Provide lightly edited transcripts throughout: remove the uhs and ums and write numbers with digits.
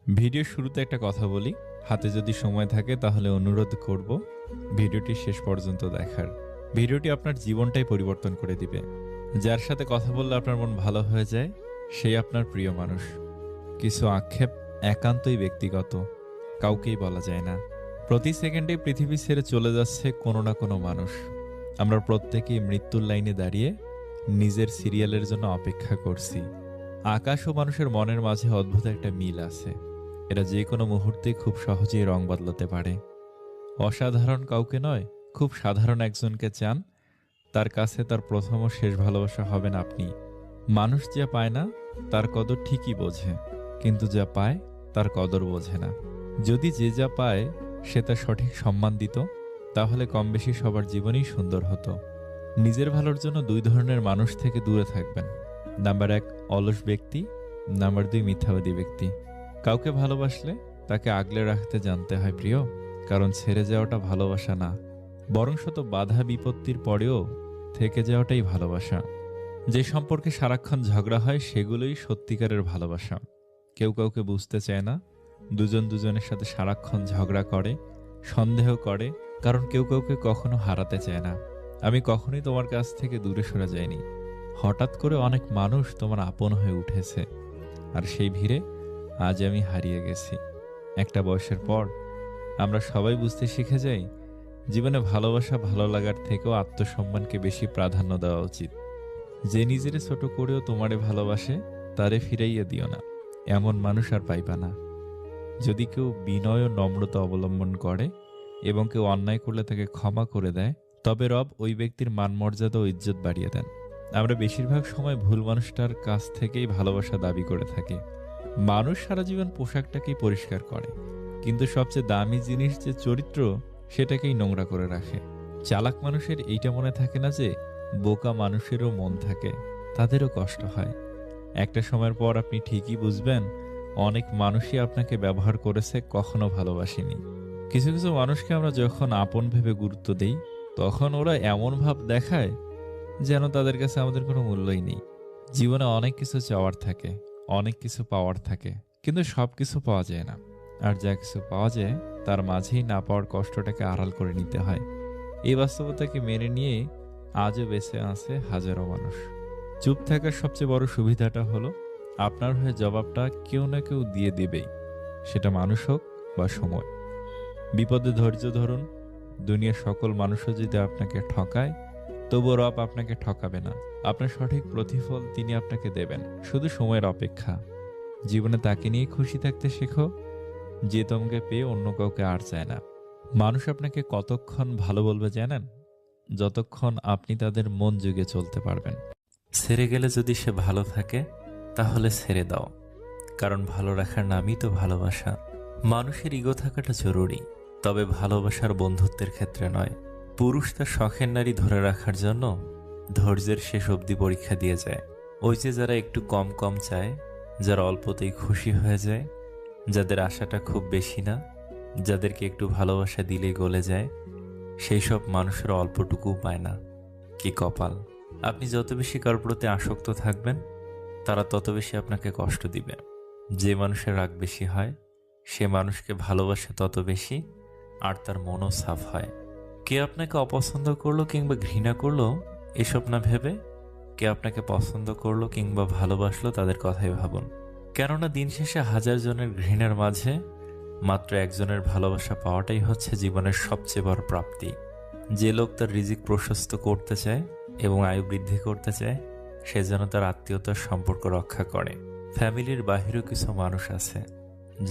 ভিডিওর শুরুতে একটা কথা বলি, হাতে যদি সময় থাকে তাহলে অনুরোধ করব ভিডিওটি শেষ পর্যন্ত দেখার। ভিডিওটি আপনার জীবনটাই পরিবর্তন করে দিবে। যার সাথে কথা বললে আপনার মন ভালো হয়ে যায়, সেই আপনার প্রিয় মানুষ। কিছু আক্ষেপ একান্তই ব্যক্তিগত, কাউকেই বলা যায় না। প্রতি সেকেন্ডে পৃথিবী ছেড়ে চলে যাচ্ছে কোনো না কোনো মানুষ। আমরা প্রত্যেকেই মৃত্যুর লাইনে দাঁড়িয়ে নিজের সিরিয়ালের জন্য অপেক্ষা করছি। আকাশ ও মানুষের মনের মাঝে অদ্ভুত একটা মিল আছে। এরা যে কোনো মুহূর্তে খুব সহজেই রং বদলাতে পারে। অসাধারণ কাউকে নয়, খুব সাধারণ একজনকে চান, তার কাছে তার প্রথম ও শেষ ভালোবাসা হবেন আপনি। মানুষ যা পায় না তার কদর ঠিকই বোঝে, কিন্তু যা পায় তার কদর বোঝে না। যদি যে যা পায় সে তার সঠিক সম্মান দিত, তাহলে কম বেশি সবার জীবনই সুন্দর হতো। নিজের ভালোর জন্য দুই ধরনের মানুষ থেকে দূরে থাকবেন। নাম্বার ১ অলস ব্যক্তি, নাম্বার ২ মিথ্যাবাদী ব্যক্তি। কাউকে ভালোবাসলে তাকে আগলে রাখতে জানতে হয় প্রিয়, কারণ ছেড়ে যাওয়াটা ভালোবাসা না, বরং শত বাধা বিপত্তির পরেও থেকে যাওয়াটাই ভালোবাসা। যে সম্পর্কে সারাক্ষণ ঝগড়া হয় সেগুলোই সত্যিকারের ভালোবাসা। কেউ কাউকে বুঝতে চায় না, দুজন দুজনের সাথে সারাক্ষণ ঝগড়া করে, সন্দেহ করে, কারণ কেউ কাউকে কখনো হারাতে চায় না। আমি কখনোই তোমার কাছ থেকে দূরে সরে যাইনি। হঠাৎ করে অনেক মানুষ তোমার আপন হয়ে উঠেছে, আর সেই ভিড়ে আজ আমি হারিয়ে গেছি। একটা বয়সের পর আমরা সবাই বুঝতে শিখে যাই, জীবনে ভালোবাসা ভালো লাগার থেকেও আত্মসম্মানকে বেশি প্রাধান্য দেওয়া উচিত। যে নিজেরে ছোট করেও তোমারে ভালোবাসে, তারে ফিরাইয়া দিও না, এমন মানুষ আর পাইবা না। যদি কেউ বিনয় ও নম্রতা অবলম্বন করে এবং কেউ অন্যায় করলে তাকে ক্ষমা করে দেয়, তবে রব ওই ব্যক্তির মান মর্যাদা ও ইজ্জত বাড়িয়ে দেন। আমরা বেশিরভাগ সময় ভুল মানুষটার কাছ থেকেই ভালোবাসা দাবি করে থাকি। মানুষ সারা জীবন পোশাকটাকেই পরিষ্কার করে, কিন্তু সবচেয়ে দামি জিনিস যে চরিত্র, সেটাকেই নোংরা করে রাখে। চালাক মানুষের এইটা মনে থাকে না যে বোকা মানুষেরও মন থাকে, তাদেরও কষ্ট হয়। একটা সময়ের পর আপনি ঠিকই বুঝবেন, অনেক মানুষই আপনাকে ব্যবহার করেছে, কখনো ভালোবাসেনি। কিছু কিছু মানুষকে আমরা যখন আপন ভেবে গুরুত্ব দেই, তখন ওরা এমন ভাব দেখায় যেন তাদের কাছে আমাদের কোনো মূল্যই নেই। জীবনে অনেক কিছু চাওয়ার থাকে, অনেক কিছু পাওয়ার থাকে, কিন্তু সব কিছু পাওয়া যায় না। আর যা কিছু পাওয়া যায় তার মাঝেই না পাওয়ার কষ্টটাকে আড়াল করে নিতে হয়। এই বাস্তবতাকে মেনে নিয়ে আজও বেঁচে আছে হাজারো মানুষ। চুপ থাকার সবচেয়ে বড় সুবিধাটা হলো, আপনার হয়ে জবাবটা কেউ না কেউ দিয়ে দিবেই, সেটা মানুষ হোক বা সময়। বিপদে ধৈর্য ধরুন। দুনিয়ার সকল মানুষও যদি আপনাকে ঠকায়, তবুও রব আপনাকে ঠকাবে না। আপনার সঠিক প্রতিফল তিনি আপনাকে দেবেন, শুধু সময়ের অপেক্ষা। জীবনে তাকে নিয়ে খুশি থাকতে শেখো, যে তোমাকে পেয়ে অন্য কাউকে আর চায় না। মানুষ আপনাকে কতক্ষণ ভালো বলবে জানেন? যতক্ষণ আপনি তাদের মন জুগে চলতে পারবেন। ছেড়ে গেলে যদি সে ভালো থাকে, তাহলে ছেড়ে দাও, কারণ ভালো রাখার নামই তো ভালোবাসা। মানুষের ইগো থাকাটা জরুরি, তবে ভালোবাসার বন্ধুত্বের ক্ষেত্রে নয়। পুরুষ তার শখের নারী ধরে রাখার জন্য ধৈর্যের শেষ অবধি পরীক্ষা দিয়ে যায়। ওই যে যারা একটু কম কম চায়, যারা অল্পতেই খুশি হয়ে যায়, যাদের আশাটা খুব বেশি না, যাদেরকে একটু ভালোবাসা দিলেই গলে যায়, সেই সব মানুষের অল্পটুকু পায় না। কি কপাল! আপনি যত বেশি কারোর প্রতি আসক্ত থাকবেন, তারা তত বেশি আপনাকে কষ্ট দিবে। যে মানুষের রাগ বেশি হয়, সে মানুষকে ভালোবাসে তত বেশি, আর তার মনও সাফ হয়। কে আপনাকে অপছন্দ করলো কিংবা ঘৃণা করলো, এসব না ভেবে কে আপনাকে পছন্দ করলো কিংবা ভালোবাসলো তাদের কথাই ভাবুন। কেননা দিন শেষে হাজার জনের ঘৃণার মাঝে মাত্র একজনের ভালোবাসা পাওয়াটাই হচ্ছে জীবনের সবচেয়ে বড় প্রাপ্তি। যে লোক তার রিজিক প্রশস্ত করতে চায় এবং আয়ু বৃদ্ধি করতে চায়, সে যেন তার আত্মীয়তার সম্পর্ক রক্ষা করে। ফ্যামিলির বাহিরেও কিছু মানুষ আছে,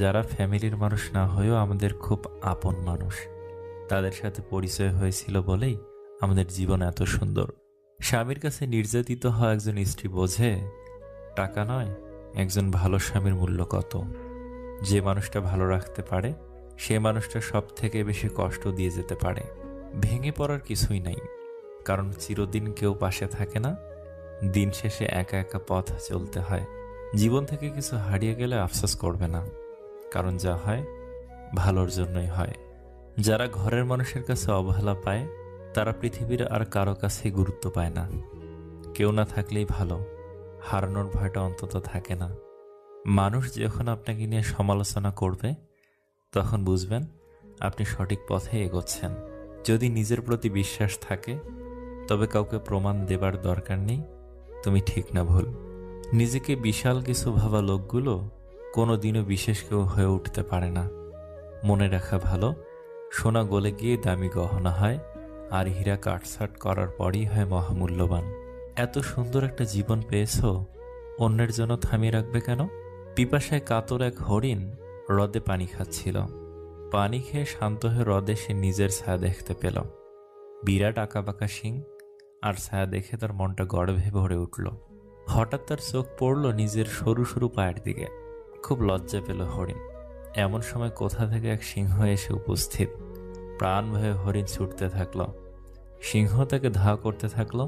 যারা ফ্যামিলির মানুষ না হয়েও আমাদের খুব আপন মানুষ। তাদের সাথে পরিচয় হয়েছিল বলেই আমাদের জীবন এত সুন্দর। স্বামীর কাছে নির্যাতিত হওয়া একজন স্ত্রী বোঝে টাকা নয়, একজন ভালো স্বামীর মূল্য কত। যে মানুষটা ভালো রাখতে পারে, সে মানুষটা সব থেকে বেশি কষ্ট দিয়ে যেতে পারে। ভেঙে পড়ার কিছুই নাই, কারণ চিরদিন কেউ পাশে থাকে না। দিন শেষে একা একা পথ চলতে হয়। জীবন থেকে কিছু হারিয়ে গেলে আফসোস করবে না, কারণ যা হয় ভালোর জন্যই হয়। যারা ঘরের মানুষের কাছে অবহেলা পায়, তারা পৃথিবীর আর কারো কাছেই গুরুত্ব পায় না। কেউ না থাকলেই ভালো, হারানোর ভয়টা অন্তত থাকে না। মানুষ যখন আপনাকে নিয়ে সমালোচনা করবে তখন বুঝবেন আপনি সঠিক পথে এগোচ্ছেন। যদি নিজের প্রতি বিশ্বাস থাকে তবে কাউকে প্রমাণ দেবার দরকার নেই তুমি ঠিক না ভুল। নিজেকে বিশাল কিছু ভাবা লোকগুলো কোনো দিনও বিশেষ কেউ হয়ে উঠতে পারে না। মনে রাখা ভালো, সোনা গলে গিয়ে দামি গহনা হয়, আর হীরা কাটছাট করার পরই হয় মহামূল্যবান। এত সুন্দর একটা জীবন পেয়েছো, অন্যের জন্য থামিয়ে রাখবে কেন? পিপাসায় কাতর এক হরিণ হ্রদে পানি খাচ্ছিল। পানি খেয়ে শান্ত হয়ে হ্রদে সে নিজের ছায়া দেখতে পেল। বিরাট আঁকাবাঁকা শিং, আর ছায়া দেখে তার মনটা গর্বে ভরে উঠল। হঠাৎ তার চোখ পড়ল নিজের সরু সরু পায়ের দিকে। খুব লজ্জা পেল হরিণ। এমন সময় কোথা থেকে এক সিংহ এসে উপস্থিত। প্রাণ ভয়ে হরিণ ছুটতে থাকলো। সিংহ তাকে ধাওয়া করতে থাকলো।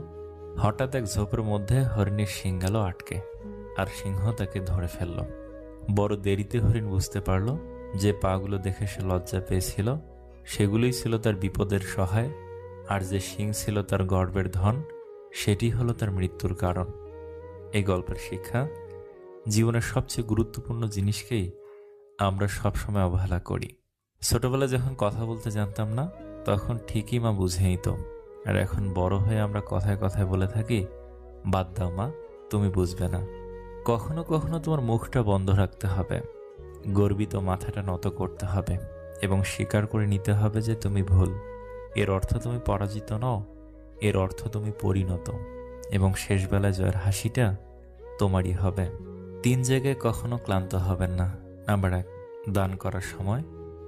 হঠাৎ এক ঝোপের মধ্যে হরিণের শিং গেল আটকে, আর সিংহ তাকে ধরে ফেলল। বড় দেরিতে হরিণ বুঝতে পারল যে পাগুলো দেখে সে লজ্জা পেয়েছিল সেগুলোই ছিল তার বিপদের সহায়, আর যে শিং ছিল তার গর্বের ধন সেটি হলো তার মৃত্যুর কারণ। এই গল্পের শিক্ষা, জীবনের সবচেয়ে গুরুত্বপূর্ণ জিনিসকেই আমরা সবসময় অবহেলা করি। ছোটবেলায় যখন কথা বলতে জানতাম না তখন ঠিকই মা বুঝে নিত, আর এখন বড় হয়ে আমরা কথায় কথায় বলে থাকি, বাদ দাও মা, তুমি বুঝবে না। কখনো কখনো তোমার মুখটা বন্ধ রাখতে হবে, গর্বিত মাথাটা নত করতে হবে এবং স্বীকার করে নিতে হবে যে তুমি ভুল। এর অর্থ তুমি পরাজিত নও, এর অর্থ তুমি পরিণত, এবং শেষবেলায় জয়ের হাসিটা তোমারই হবে। 3 জায়গায় কখনো ক্লান্ত হবেন না। নাম্বার 1, দান করার সময়।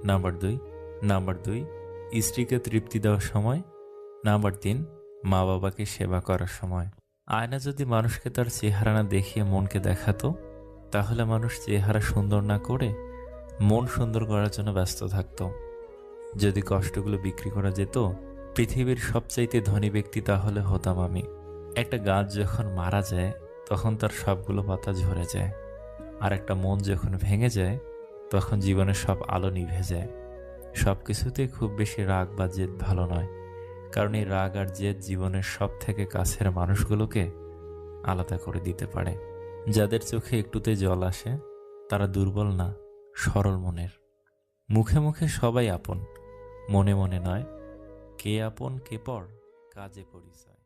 নাম্বার 2, স্ত্রীকে তৃপ্তি দেওয়ার সময়। নাম্বার 3, মা বাবাকে সেবা করার সময়। আয়না যদি মানুষকে তার চেহারা না দেখিয়ে মনকে দেখাতো, তাহলে মানুষ চেহারা সুন্দর না করে মন সুন্দর করার জন্য ব্যস্ত থাকতো। যদি কষ্টগুলো বিক্রি করা যেত, পৃথিবীর সবচাইতে ধনী ব্যক্তি তাহলে হতাম আমি। একটা গাছ যখন মারা যায় তখন তার সবগুলো পাতা ঝরে যায়, আর একটা মন যখন ভেঙে যায় তখন জীবনের সব আলো নিভে যায়। সব কিছুতে খুব বেশি রাগ বা জেদ ভালো নয়, কারণ এই রাগ আর জেদ জীবনের সব থেকে কাছের মানুষগুলোকে আলাদা করে দিতে পারে। যাদের চোখে একটুতে জল আসে তারা দুর্বল না, সরল মনের। মুখে মুখে সবাই আপন, মনে মনে নয়। কে আপন কে পর, কাজে পরিচয়।